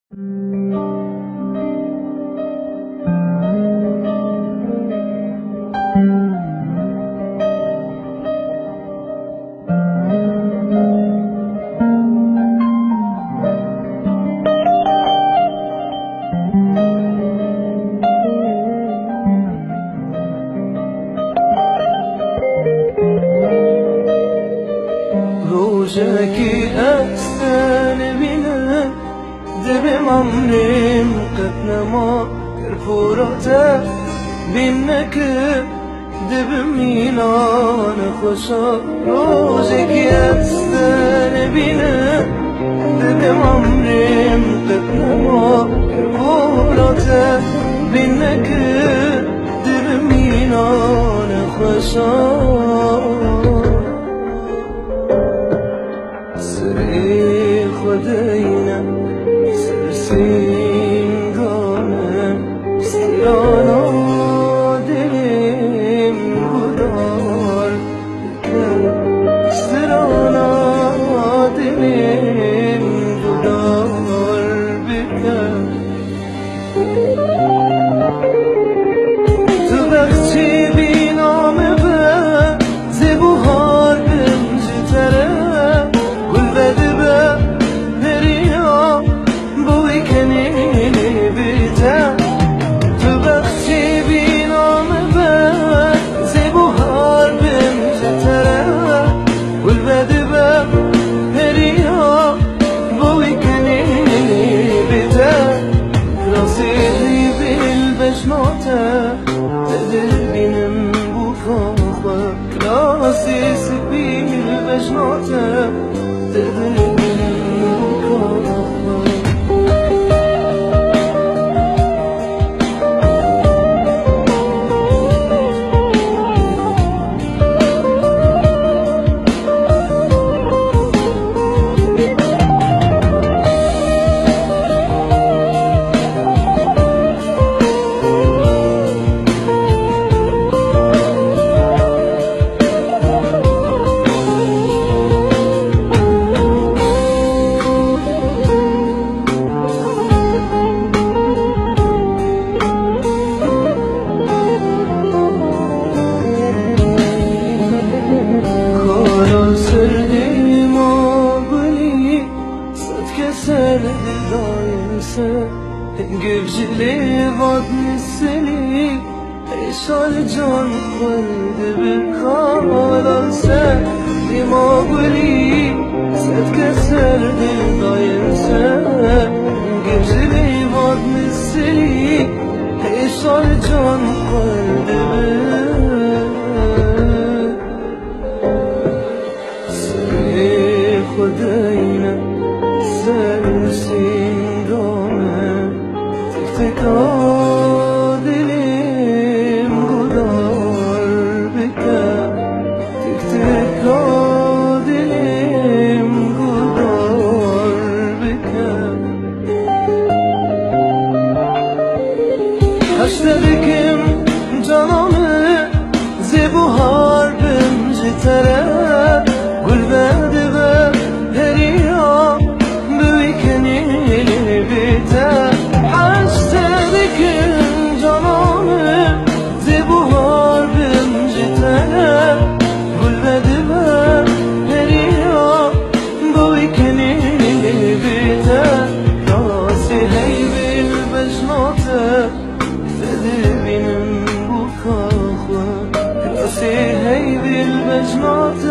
روجكي أحسن بنا دبم عمرم قد نما كرفورته بينك دبم ميلان خوشا روجكي أحسن بنا دبم عمرم قد نما كرفورته بينك دبم ميلان خوشا خدينا سرسين دانم استيانا دلم بدار استرانا دلم بدار بکن تو بخشی بینامه به زبوهار بمجتره گل بده به دریا بوی کنی بیتر تو بخشی بینامه به زبوهار بمجتره گل بده به دریا بوی کنی بیتر راسیدی بیل بشناته تدر بینم بو کاخه راسیدی بیل بشناته تدر بینم بو کاخه Gevşeli vad misali Eşal can kaldı bir kalansa Dimağuli Set keserdi dayansa Gevşeli vad misali Eşal can kaldı bir Seni khudayna Sensin تکا دلم گدار بکن تکا دلم گدار بکن هشته بکم جانامه زبوهار بمجتره گل بده به دریا بوی کنی بیتر هی بالمجنات